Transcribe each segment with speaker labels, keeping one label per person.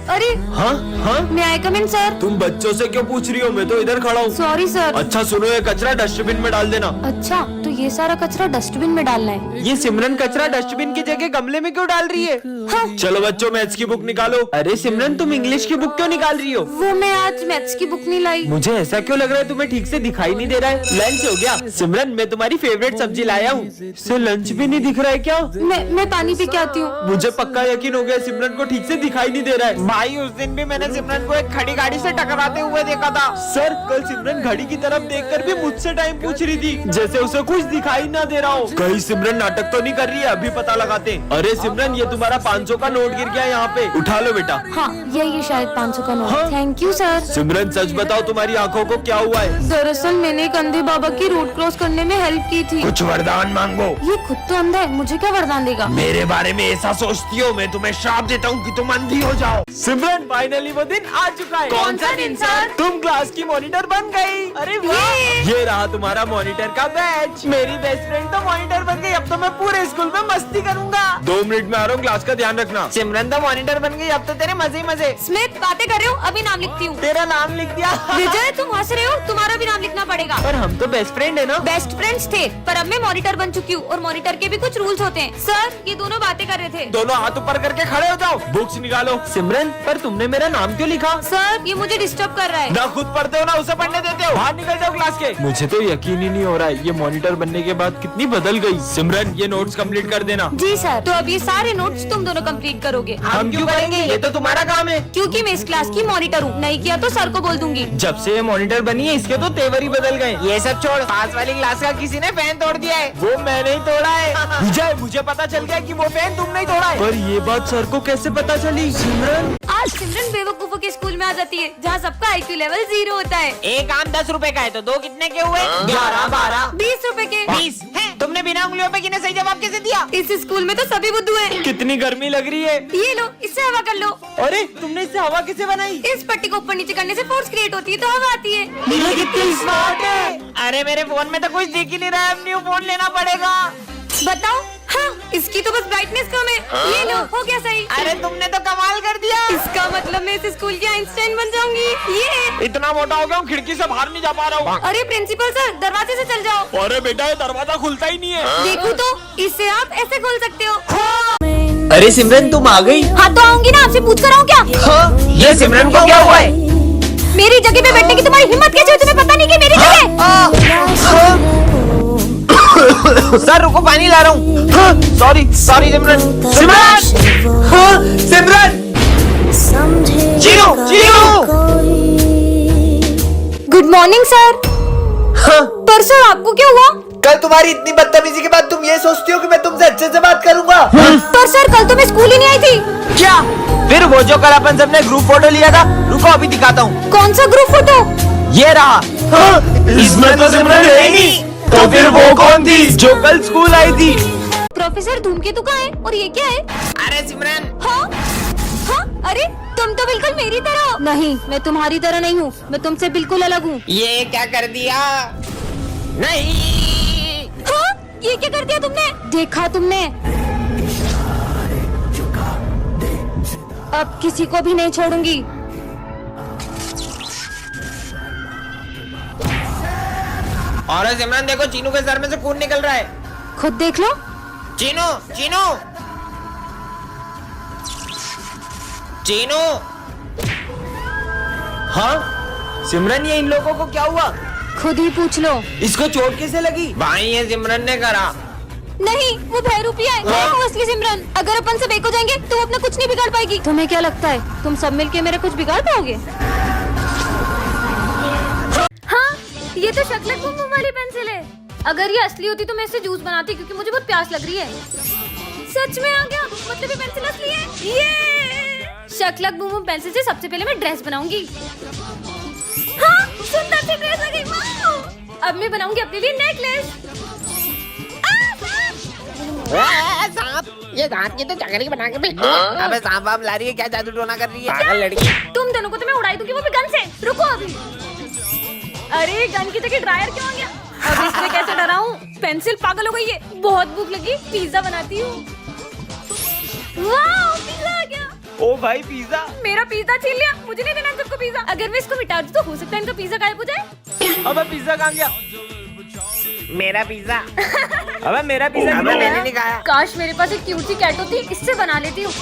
Speaker 1: अरे
Speaker 2: हाँ हाँ,
Speaker 1: मैं आई कम इन सर।
Speaker 2: तुम बच्चों से क्यों पूछ रही हो? मैं तो इधर खड़ा हूँ।
Speaker 1: Sorry sir.
Speaker 2: अच्छा सुनो, ये कचरा डस्टबिन में डाल देना।
Speaker 1: अच्छा तो ये सारा कचरा डस्टबिन में डालना है।
Speaker 2: ये सिमरन कचरा डस्टबिन की जगह गमले में क्यों डाल रही है?
Speaker 1: हाँ।
Speaker 2: चलो बच्चों, मैथ्स की बुक निकालो। अरे सिमरन, तुम इंग्लिश की बुक क्यों निकाल रही हो?
Speaker 1: वो मैं आज मैथ्स की बुक नहीं लाई।
Speaker 2: मुझे ऐसा क्यों लग रहा है तुम्हें ठीक से दिखाई नहीं दे रहा है? लंच हो गया? सिमरन, मैं तुम्हारी फेवरेट सब्जी लाया हूँ। इससे लंच भी नहीं दिख रहा है क्या?
Speaker 1: मैं पानी पी के आती हूँ।
Speaker 2: मुझे पक्का यकीन हो गया सिमरन को ठीक से दिखाई नहीं दे रहा है। भाई उस दिन भी मैंने सिमरन को एक खड़ी गाड़ी से टकराते हुए देखा था। सर, कल सिमरन घड़ी की तरफ देखकर भी मुझसे टाइम पूछ रही थी, जैसे उसे कुछ दिखाई ना दे रहा हो। कहीं सिमरन नाटक तो नहीं कर रही है? अभी पता लगाते हैं। अरे सिमरन, ये तुम्हारा 500 का नोट गिर गया यहाँ पे, उठा लो बेटा।
Speaker 1: हाँ ये शायद 500 का नोट।
Speaker 2: हाँ?
Speaker 1: Thank you sir.
Speaker 2: सिमरन सच बताओ, तुम्हारी आंखों को क्या हुआ है?
Speaker 1: दरअसल मैंने एक अंधे बाबा की रोड क्रॉस करने में हेल्प की थी।
Speaker 2: कुछ वरदान मांगो।
Speaker 1: ये खुद तो अंधा है, मुझे क्या वरदान देगा?
Speaker 2: मेरे बारे में ऐसा सोचती हो? मैं तुम्हें श्राप देता हूँ कि तुम अंधी हो जाओ। सिमरन, फाइनली वो दिन आ चुका है।
Speaker 1: कौन सा दिन सर?
Speaker 2: तुम क्लास की मॉनिटर बन गई। अरे वाह, ये रहा तुम्हारा मॉनिटर का बैच। मेरी बेस्ट फ्रेंड तो मॉनिटर बन गई। अब तो मैं पूरे स्कूल में मस्ती करूंगा। 2 मिनट में आ रहा हूँ, क्लास का ध्यान रखना। सिमरन तो मॉनिटर बन गई, अब तो तेरे मजे ही मजे।
Speaker 1: स्मिथ, बातें कर रहे हो? अभी नाम लिखती हूँ।
Speaker 2: तेरा नाम लिख दिया।
Speaker 1: विजय, तुम हंस रहे हो? तुम्हारा भी नाम लिखना पड़ेगा।
Speaker 2: पर हम तो बेस्ट फ्रेंड है ना।
Speaker 1: बेस्ट फ्रेंड्स थे, पर अब मैं मॉनिटर बन चुकी हूँ और मॉनिटर के भी कुछ रूल्स होते हैं। सर, ये दोनों बातें कर रहे थे।
Speaker 2: दोनों हाथ ऊपर करके खड़े हो जाओ। बुक्स निकालो। सिमरन, पर तुमने मेरा नाम क्यों लिखा?
Speaker 1: सर, ये मुझे डिस्टर्ब कर रहा है।
Speaker 2: ना खुद पढ़ते हो ना उसे पढ़ने देते हो। बाहर निकल जाओ क्लास के। मुझे तो यकीन ही नहीं हो रहा है, ये मॉनिटर बनने के बाद कितनी बदल गई। सिमरन, ये नोट्स कंप्लीट कर देना।
Speaker 1: जी सर। तो अब ये सारे नोट्स तुम दोनों कंप्लीट करोगे।
Speaker 2: हम क्यों करेंगे? ये तो तुम्हारा काम है।
Speaker 1: क्योंकि मैं इस क्लास की मॉनिटर हूँ। नहीं किया तो सर को बोल दूंगी।
Speaker 2: जब से ये मॉनिटर बनी है, इसके तो तेवर ही बदल गए। ये सब छोड़, पास वाली क्लास का किसी ने फैन तोड़ दिया है। वो मैंने ही तोड़ा है। विजय, मुझे पता चल गया कि वो फैन तुमने ही तोड़ा है। पर ये बात सर को कैसे पता चली? सिमरन,
Speaker 1: आज सिमरन बेवकूफों के स्कूल में आ जाती है, जहाँ सबका IQ लेवल 0 होता है।
Speaker 3: एक आम 10 रुपए का है तो 2 कितने के हुए? 11, 12,
Speaker 1: 20 रुपए के।
Speaker 3: 20 है। तुमने बिना उंगलियों पे गिने सही जवाब कैसे दिया?
Speaker 1: इस स्कूल में तो सभी बुद्धू हैं।
Speaker 2: कितनी गर्मी लग रही है।
Speaker 1: ये लो, इससे हवा कर लो।
Speaker 2: अरे, तुमने इससे हवा कैसे बनाई?
Speaker 1: इस पट्टी को ऊपर नीचे करने से फोर्स क्रिएट होती है तो हवा आती है।
Speaker 2: ये कितनी स्मार्ट है।
Speaker 3: अरे मेरे फोन में तो कुछ दिख ही नहीं रहा है, अब न्यू फोन लेना पड़ेगा।
Speaker 1: बताओ। हाँ, इसकी तो बस ब्राइटनेस कम है। ये लो, हो गया सही।
Speaker 3: अरे तुमने तो कमाल कर दिया।
Speaker 1: इसका मतलब मैं इस स्कूल की आइंस्टाइन बन जाऊंगी। ये
Speaker 2: इतना मोटा हो गया हूँ, खिड़की से बाहर नहीं जा पा रहा हूँ।
Speaker 1: अरे प्रिंसिपल सर, दरवाजे से चल जाओ।
Speaker 2: अरे बेटा, ये दरवाजा खुलता ही नहीं है।
Speaker 1: देखो तो, इससे आप ऐसे खोल सकते हो।
Speaker 2: अरे सिमरन, तुम आ गई?
Speaker 1: हाँ तो आऊंगी ना, आपसे पूछ कर आऊँ क्या?
Speaker 2: हाँ, ये सिमरन को क्या हुआ है?
Speaker 1: मेरी जगह पे बैठने की तुम्हारी हिम्मत कैसे हुई? तुम्हें पता नहीं कि मेरी जगह।
Speaker 3: सर रुको, पानी ला रहा हूँ। सॉरी सिमरन। सिमरन,
Speaker 2: हाँ, Simran.
Speaker 3: Zero zero.
Speaker 1: Good morning sir.
Speaker 2: हाँ,
Speaker 1: पर सर आपको क्या हुआ?
Speaker 4: कल तुम्हारी इतनी बदतमीजी के बाद तुम ये सोचती हो कि मैं तुमसे अच्छे से बात करूंगा?
Speaker 1: पर सर कल तो मैं स्कूल ही नहीं आई थी।
Speaker 3: क्या? फिर वो जो कल अपन सबने ग्रुप फोटो लिया था, रुको अभी दिखाता हूँ।
Speaker 1: कौन सा ग्रुप फोटो?
Speaker 3: ये रहा।
Speaker 2: इसमें तो सिमरन है ही नहीं। तो फिर वो कौन थी जो कल स्कूल आई थी?
Speaker 1: प्रोफेसर धूमकेतु का है और ये क्या है?
Speaker 3: अरे सिमरन,
Speaker 1: हाँ? हाँ? अरे तुम तो बिल्कुल मेरी तरह हो। नहीं, मैं तुम्हारी तरह नहीं हूँ, मैं तुमसे बिल्कुल अलग हूँ।
Speaker 3: ये क्या कर दिया? नहीं।
Speaker 1: हाँ? ये क्या कर दिया तुमने? देखा तुमने? अब किसी को भी नहीं छोड़ूंगी।
Speaker 3: और सिमरन देखो, चीनू के सर में से खून निकल रहा है।
Speaker 1: खुद देख लो।
Speaker 3: चीनू चीनू चीनू।
Speaker 2: हाँ सिमरन, ये इन लोगों को क्या हुआ?
Speaker 1: खुद ही पूछ लो।
Speaker 2: इसको चोट कैसे लगी?
Speaker 3: भाई ये सिमरन ने करा।
Speaker 1: नहीं, वो भयरूपी है। मैं हूँ असली सिमरन। अगर अपन सब एक हो जाएंगे तो अपना कुछ नहीं बिगाड़ पाएगी। तुम्हें क्या लगता है, तुम सब मिलके मेरा कुछ बिगाड़ पाओगे? हाँ, ये तो शक्लक बूम बूम वाली पेंसिल है। अगर ये असली होती तो मैं इससे जूस बनाती, क्योंकि मुझे बहुत प्यास लग रही है। सच में आ गया, मतलब ये पेंसिल असली है। ये शक्लक बूम बूम पेंसिल से सबसे पहले मैं ड्रेस बनाऊंगी। हाँ, सुंदर सी ड्रेस आ गई। वाह! अब मैं बनाऊंगी अपने लिए नेकलेस।
Speaker 3: सांप, ये सांप की तो चकरी बना के भेज दो। अबे सांप वाप ला रही है क्या? जादू टोना कर रही है पागल लड़की।
Speaker 1: तुम दोनों को तो मैं उड़ाई दूंगी, वो भी गन से। रुको अभी। अरे गन की जगह ड्रायर क्यों आ गया? अब इसमें कैसे डराऊं? पेंसिल पागल हो गई है। बहुत भूख लगी, पिज्जा बनाती हूँ। वाह, पिज्जा आ गया।
Speaker 2: ओ भाई पिज्जा।
Speaker 1: मेरा पिज्जा छीन लिया, मुझे नहीं देना तुमको पिज्जा। अगर मैं इसको मिटा दूं तो हो सकता है इनका पिज्जा गायब हो जाए।
Speaker 2: अबे पिज्जा कहाँ गया?
Speaker 3: मेरा पिज्जा।
Speaker 2: अबे मेरा पिज्जा
Speaker 3: अबे मैंने नहीं खाया।
Speaker 1: काश मेरे पास एक क्यूट सी कैट होती, इससे बना लेती हूँ।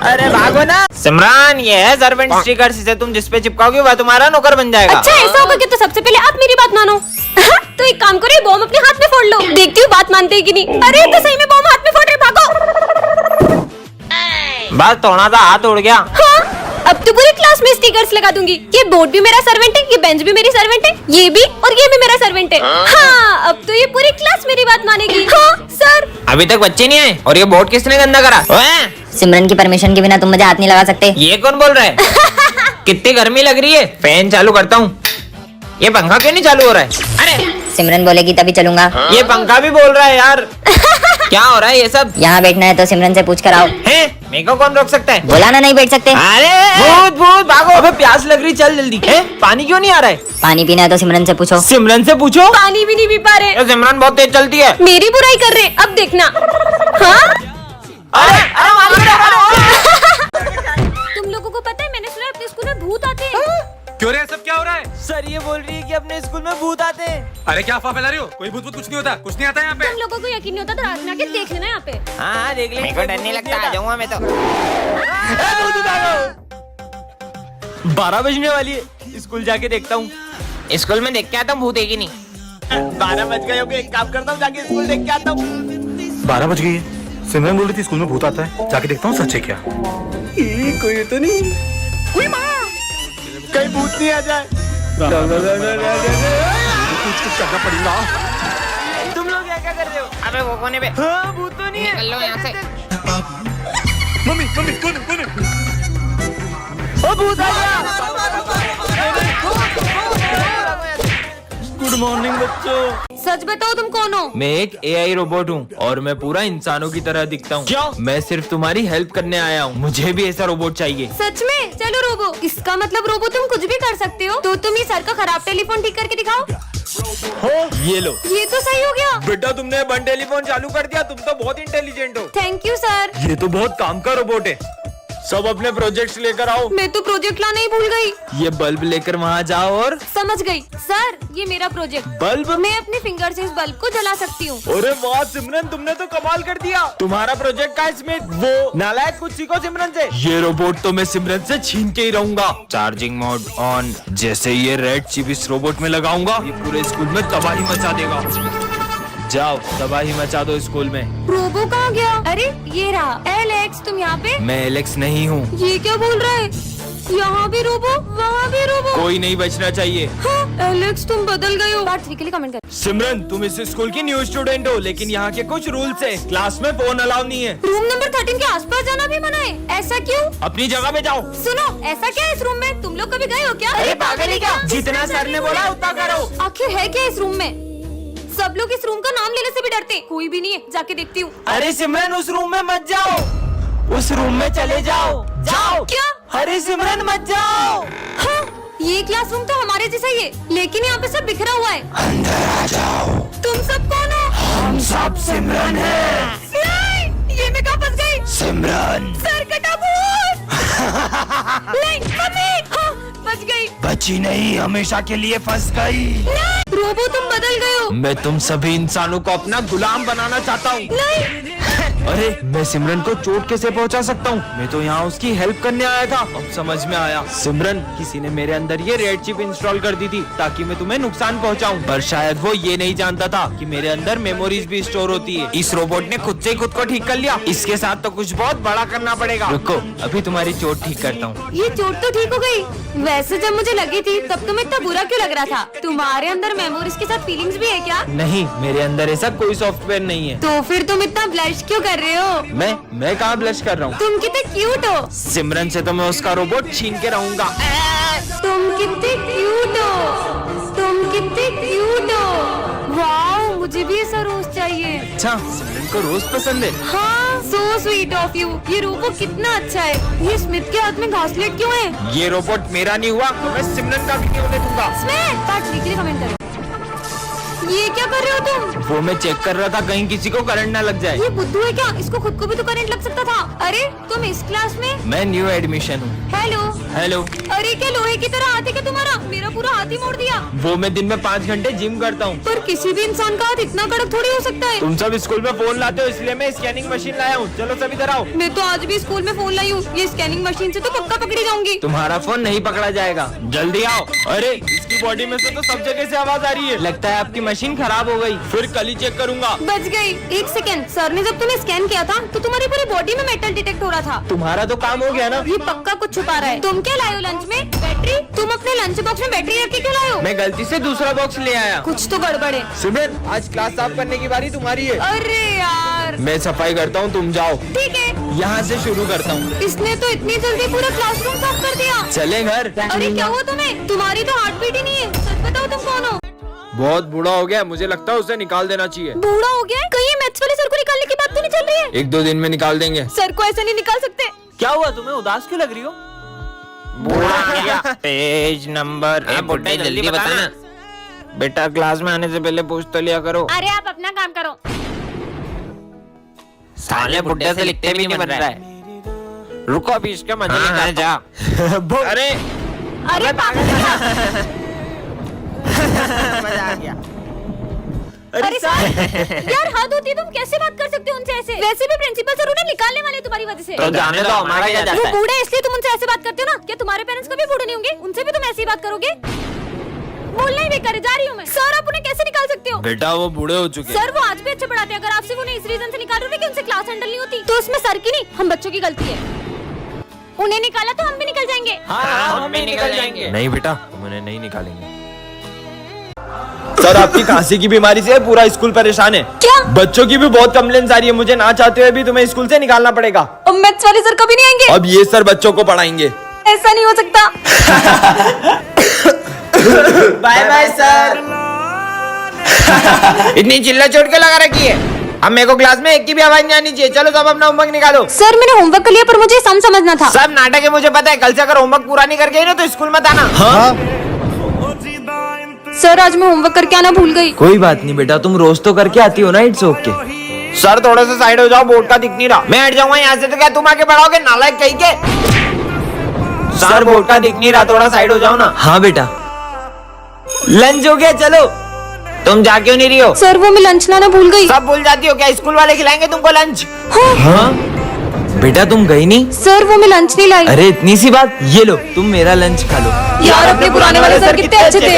Speaker 2: अरे भागो ना।
Speaker 3: सिमरन, ये है सर्वेंट स्टिकर, इसे तुम जिस पे चिपकाओगे वह तुम्हारा नौकर बन जाएगा।
Speaker 1: अच्छा ऐसा होगा कि तो सबसे पहले आप मेरी बात मानो। तो एक काम करो, ये बॉम्ब अपने हाथ में फोड़ लो, देखती हूँ बात मानते हैं कि नहीं। अरे तो सही में बॉम्ब हाथ में फोड़ रहे, भागो।
Speaker 3: बस थोड़ा सा हाथ उड़ गया।
Speaker 1: हाँ, अब तो पूरी क्लास में स्टिकर्स लगा दूंगी। ये बोर्ड भी मेरा सर्वेंट है, ये बेंच भी मेरी सर्वेंट है, ये भी और ये भी मेरा सर्वेंट है। हाँ, अब तो ये पूरी क्लास मेरी बात मानेगी। हाँ सर।
Speaker 3: अभी तक बच्चे नहीं आए और ये बोर्ड किसने गंदा करा? ओए,
Speaker 5: सिमरन की परमिशन के बिना तुम मुझे हाथ नहीं लगा सकते।
Speaker 3: ये कौन बोल रहा है? कितनी गर्मी लग रही है। फैन चालू करता हूँ। ये पंखा क्यों नहीं चालू हो रहा है? अरे
Speaker 5: सिमरन बोलेगी तभी चलूंगा।
Speaker 3: ये पंखा भी बोल रहा है यार। क्या हो रहा है ये सब?
Speaker 5: यहाँ बैठना है तो सिमरन से पूछ कर आओ।
Speaker 3: हैं? मेरे को कौन रोक सकता है?
Speaker 5: बोला ना नहीं बैठ सकते।
Speaker 3: अरे भूत भूत भागो।
Speaker 2: अबे प्यास लग रही, चल जल्दी। है पानी क्यों नहीं आ रहा है?
Speaker 5: पानी पीना है तो सिमरन से पूछो।
Speaker 2: सिमरन से पूछो।
Speaker 1: पानी भी नहीं पी पा रहे,
Speaker 3: ये सिमरन बहुत तेज चलती है।
Speaker 1: मेरी बुराई कर रहे, अब देखना। हाँ तुम लोगों को पता है, मैंने सुना है अपने स्कूल में भूत आते हैं।
Speaker 6: क्यों रे, सब क्या हो रहा है?
Speaker 2: सर ये बोल रही है कि अपने स्कूल में भूत आते हैं।
Speaker 6: अरे क्या अफवाह फैला रही हो? कोई भूत भूत कुछ नहीं होता, कुछ नहीं आता यहाँ पे।
Speaker 1: तुम लोगों को यकीन नहीं होता तो रात में आके देख लेना यहाँ पे।
Speaker 2: हाँ देख ले।
Speaker 3: मेरे को डर नहीं लगता, आ जाऊंगा मैं तो।
Speaker 2: 12 बजने वाली है, स्कूल जाके देखता हूँ।
Speaker 3: स्कूल में देख के आता हूँ, भूत है कि नहीं।
Speaker 2: 12 बज गए होंगे, एक काम करता हूँ, जाके स्कूल देख के आता हूँ।
Speaker 6: 12 बज गई है। सिमरन बोल रही थी स्कूल में भूत आता है, जाके देखता हूँ सच है क्या।
Speaker 2: कोई तो नहीं, कहीं भूत नहीं आ जाए।
Speaker 6: कुछ करना पड़ेगा।
Speaker 2: तुम लोग क्या कर रहे हो?
Speaker 3: अबे वो कोने पे।
Speaker 2: हाँ भूत तो नहीं है।
Speaker 3: निकल लो यहाँ से।
Speaker 6: मम्मी मम्मी कौन है?
Speaker 2: ओ भूत आ गया। गुड मॉर्निंग बच्चों।
Speaker 1: सच बताओ तुम कौन हो?
Speaker 2: मैं एक AI रोबोट हूँ और मैं पूरा इंसानों की तरह दिखता हूँ। क्यों? मैं सिर्फ तुम्हारी हेल्प करने आया हूँ, मुझे भी ऐसा रोबोट चाहिए।
Speaker 1: सच में? चलो रोबो। इसका मतलब रोबो तुम कुछ भी कर सकते हो। तो तुम ये सर का खराब टेलीफोन ठीक करके दिखाओ।
Speaker 2: हो ये लो।
Speaker 1: ये तो सही हो गया।
Speaker 2: बेटा तुमने बन टेलीफोन चालू कर दिया, तुम तो बहुत इंटेलिजेंट हो।
Speaker 1: Thank you sir.
Speaker 2: ये तो बहुत काम का रोबोट है। सब अपने प्रोजेक्ट्स लेकर आओ।
Speaker 1: मैं तो प्रोजेक्ट लाना ही भूल गई।
Speaker 2: ये बल्ब लेकर वहाँ जाओ और
Speaker 1: समझ गई सर, ये मेरा प्रोजेक्ट।
Speaker 2: बल्ब।
Speaker 1: मैं अपने फिंगर से इस बल्ब को जला सकती हूँ।
Speaker 2: अरे वाह सिमरन, तुमने तो कमाल कर दिया। तुम्हारा प्रोजेक्ट का इसमें वो नालायक, कुछ सीखो सिमरन से। ये रोबोट तो मैं सिमरन से छीन के ही रहूंगा। Charging mode on. जैसे ये रेड चिप इस रोबोट में लगाऊंगा, ये पूरे स्कूल में तबाही मचा देगा। जाओ तबाही मचा दो स्कूल में।
Speaker 1: रोबो कहाँ गया? अरे ये रहा। एलेक्स तुम यहाँ पे?
Speaker 2: मैं एलेक्स नहीं हूँ।
Speaker 1: ये क्या बोल रहा है? यहाँ भी रोबो, वहाँ भी रोबो।
Speaker 2: कोई नहीं बचना चाहिए।
Speaker 1: हाँ, एलेक्स तुम बदल गए हो। पार्ट 3 के लिए कमेंट कर।
Speaker 2: सिमरन तुम इस स्कूल की न्यू स्टूडेंट हो, लेकिन यहाँ के कुछ रूल्स है। क्लास में फोन अलाउ नहीं है।
Speaker 1: रूम नंबर 13 के आसपास जाना भी मना है। ऐसा क्यों?
Speaker 2: अपनी जगह पे जाओ।
Speaker 1: सुनो, ऐसा क्या है इस रूम में? तुम लोग कभी गए हो क्या?
Speaker 2: अरे पागल है क्या? जितना सर ने बोला उतना करो।
Speaker 1: आखिर है क्या इस रूम में? सब लोग इस रूम का नाम लेने से भी डरते। कोई भी नहीं है, जाके देखती हूँ।
Speaker 2: अरे सिमरन उस रूम में मत जाओ, उस रूम में चले जाओ। जाओ।
Speaker 1: क्या?
Speaker 2: अरे सिमरन मत जाओ।
Speaker 1: हाँ, ये क्लासरूम तो हमारे जैसा ही है, लेकिन यहाँ पे सब बिखरा हुआ है।
Speaker 2: अंदर आ जाओ।
Speaker 1: तुम सब कौन हो?
Speaker 2: हम सब सिमरन हैं।
Speaker 1: नहीं, ये मैं कहाँ फंस गई?
Speaker 2: सिमरन।
Speaker 1: सर कटा भूत। नहीं, मम्मी। हाँ, बच गई।
Speaker 2: बची नहीं, हमेशा के लिए फंस गई।
Speaker 1: रोबो तुम बदल गए हो।
Speaker 2: मैं तुम सभी इंसानों को अपना गुलाम बनाना चाहता हूँ।
Speaker 1: नहीं।
Speaker 2: अरे मैं सिमरन को चोट कैसे पहुंचा सकता हूँ? मैं तो यहाँ उसकी हेल्प करने आया था। अब समझ में आया। सिमरन, किसी ने मेरे अंदर ये रेड चिप इंस्टॉल कर दी थी ताकि मैं तुम्हें नुकसान पहुँचाऊँ, पर शायद वो ये नहीं जानता था कि मेरे अंदर मेमोरीज भी स्टोर होती है। इस रोबोट ने खुद से ही खुद को ठीक कर लिया। इसके साथ तो कुछ बहुत बड़ा करना पड़ेगा। रुको, अभी तुम्हारी चोट ठीक करता हूँ।
Speaker 1: ये चोट तो ठीक हो गई। वैसे जब मुझे लगी थी तब तुम्हें इतना बुरा क्यों लग रहा था? तुम्हारे अंदर मेमोरीज के साथ फीलिंग्स भी है क्या?
Speaker 2: नहीं, मेरे अंदर ऐसा कोई सॉफ्टवेयर नहीं है।
Speaker 1: तो फिर तुम इतना ब्लश क्यों कर रहे हो?
Speaker 2: मैं कहाँ ब्लश कर रहा हूँ?
Speaker 1: तुम कितने क्यूट हो।
Speaker 2: सिमरन से तो मैं उसका रोबोट छीन के रहूंगा।
Speaker 1: तुम कितने क्यूट हो। तुम कितने क्यूट हो। वाओ, मुझे भी ऐसा रोज चाहिए।
Speaker 2: अच्छा, सिमरन को रोज पसंद है।
Speaker 1: हाँ, सो स्वीट ऑफ यू। ये रोबो कितना अच्छा है। ये स्मिथ के हाथ में घासलेट क्यों है?
Speaker 2: ये रोबोट मेरा नहीं हुआ तो मैं सिमरन का भी नहीं होने दूंगा।
Speaker 1: स्मिथ, पार्ट 3 के लिए कमेंट करो। ये क्या कर रहे हो तुम?
Speaker 2: वो मैं चेक कर रहा था कहीं किसी को करंट ना लग जाए।
Speaker 1: ये बुद्धू है क्या? इसको खुद को भी तो करंट लग सकता था। अरे तुम इस क्लास में?
Speaker 2: मैं न्यू एडमिशन हूँ।
Speaker 1: हेलो।
Speaker 2: हेलो।
Speaker 1: अरे क्या लोहे की तरह हाथ है क्या तुम्हारा? मेरा पूरा हाथ ही मोड़ दिया।
Speaker 2: वो मैं दिन में 5 घंटे जिम करता हूँ।
Speaker 1: पर किसी भी इंसान का हाथ इतना कड़क थोड़ी हो सकता है।
Speaker 2: तुम सब स्कूल में फोन लाते हो इसलिए मैं स्कैनिंग मशीन लाया हूँ। चलो सब इधर आओ।
Speaker 1: मैं तो आज भी स्कूल में फोन लाई हूँ। ये स्कैनिंग मशीन से तो पक्का पकड़ी जाऊंगी।
Speaker 2: तुम्हारा फोन नहीं पकड़ा जाएगा, जल्दी आओ। अरे इसकी बॉडी में से तो सब जगह से आवाज आ रही है। लगता है आपकी मशीन खराब हो गई। फिर कल ही चेक करूंगा।
Speaker 1: बच गई। 1 सेकेंड, सर ने जब तुम्हें स्कैन किया था तो तुम्हारी पूरी बॉडी में मेटल डिटेक्ट हो रहा था।
Speaker 2: तुम्हारा तो काम हो गया ना।
Speaker 1: ये पक्का कुछ छुपा रहा है। तुम क्या लाए हो लंच में? बैटरी? तुम अपने लंच बॉक्स में बैटरी रख के क्यों लाए हो?
Speaker 2: मैं गलती से दूसरा बॉक्स ले आया।
Speaker 1: कुछ तो गड़बड़ है।
Speaker 2: सिमरन आज क्लास साफ करने की बारी तुम्हारी है।
Speaker 1: अरे यार।
Speaker 2: मैं सफाई करता हूँ, तुम जाओ।
Speaker 1: ठीक है।
Speaker 2: यहाँ से शुरू करता हूँ।
Speaker 1: इसने तो इतनी जल्दी पूरा क्लासरूम साफ कर दिया।
Speaker 2: चले घर।
Speaker 1: अरे क्या हुआ तुम्हें? तुम्हारी तो हार्ट बीट ही नहीं है। सच बताओ तुम कौन हो?
Speaker 2: बहुत बूढ़ा हो गया, मुझे लगता है उसे निकाल देना चाहिए।
Speaker 1: बूढ़ा हो गया है? कहीं ये मैथ्स वाले सर को निकालने की बात तो नहीं चल रही है?
Speaker 2: 1-2 दिन में निकाल देंगे।
Speaker 1: सर को ऐसे नहीं निकाल सकते।
Speaker 2: क्या हुआ, तुम्हें उदास क्यों लग रही हो? बूढ़ा पेज नंबर।
Speaker 3: बुड्ढे जल्दी बताना।
Speaker 2: बेटा क्लास में आने से पहले पूछ तो लिया करो।
Speaker 1: अरे आप अपना काम करो।
Speaker 3: साले बुड्ढे से लिखते भी नहीं बन रहा है।
Speaker 2: रुको अभी इसका मजा
Speaker 3: हाँ,
Speaker 2: जा। अरे
Speaker 1: अरे पागल है क्या?
Speaker 3: मजा आ गया।
Speaker 1: अरे सर यार हद होती है। तुम कैसे बात कर सकते हो उनसे ऐसे? वैसे भी प्रिंसिपल सर उन्हें निकालने वाले हैं तुम्हारी वजह से।
Speaker 3: तो जाने दो, हमारा क्या जाता
Speaker 1: वो
Speaker 3: है।
Speaker 1: बूढ़े इसलिए तुम उनसे ऐसे बात करते हो ना? क्या तुम्हारे पेरेंट्स कभी बूढ़े नहीं होंगे? उनसे भी तुम ऐसी बात करोगे? बोलना ही बेकार है। जा रही हूँ मैं। सर आप उन्हें कैसे निकाल सकते हो?
Speaker 2: बेटा वो बूढ़े हो चुके हैं।
Speaker 1: सर वो आज भी अच्छे पढ़ाते हैं। अगर आप सिर्फ उन्हें इस रीजन से निकाल रहे हो कि उनसे क्लास हैंडल नहीं होती तो उसमें सर की नहीं हम बच्चों की गलती है। उन्हें निकाला तो हम भी निकल जाएंगे।
Speaker 2: हाँ, हम भी निकल जाएंगे। नहीं बेटा हम उन्हें नहीं निकालेंगे। सर आपकी खांसी की बीमारी से पूरा स्कूल परेशान है।
Speaker 1: क्या?
Speaker 2: बच्चों की भी बहुत कंप्लेंट्स आ रही है। मुझे ना चाहते हुए भी तुम्हें स्कूल से निकालना पड़ेगा।
Speaker 1: अब मैथ्स वाले सर कभी नहीं आएंगे।
Speaker 2: अब ये सर बच्चों को पढ़ाएंगे।
Speaker 1: ऐसा नहीं हो सकता।
Speaker 3: Bye bye sir.
Speaker 2: इतनी चिल्ला चोट के लगा रखी है। अब मेरे को क्लास में एक की भी आवाज नहीं आनी चाहिए। चलो सब अपना होमवर्क निकालो।
Speaker 1: सर मैंने होमवर्क कर लिया पर मुझे सम समझना था।
Speaker 2: सब नाटक है मुझे पता है। कल से अगर होमवर्क पूरा नहीं करके आई ना तो स्कूल मत आना।
Speaker 1: सर आज मैं होमवर्क करके आना भूल गई।
Speaker 2: कोई बात नहीं बेटा, तुम रोज तो करके आती हो ना। It's okay. सर थोड़ा सा साइड हो जाओ, बोर्ड का दिख नहीं रहा। मैं हट जाऊंगा यहाँ से तो क्या तुम आके पढ़ाओगे? नालायक कहीं के। सर बोर्ड का दिख नहीं रहा, थोड़ा साइड हो जाओ ना। हाँ बेटा। लंच हो गया, चलो। तुम जा क्यों नहीं रही हो?
Speaker 1: सर वो मैं लंच लाना भूल गई।
Speaker 2: सब भूल जाती हो क्या? स्कूल वाले खिलाएंगे तुमको लंच।
Speaker 1: हाँ?
Speaker 2: हाँ? बेटा तुम गई नहीं?
Speaker 1: सर वो मैं लंच नहीं लाई।
Speaker 2: अरे इतनी सी बात। ये लो तुम मेरा लंच खा लो।
Speaker 1: यार अपने पुराने वाले सर कितने अच्छे थे।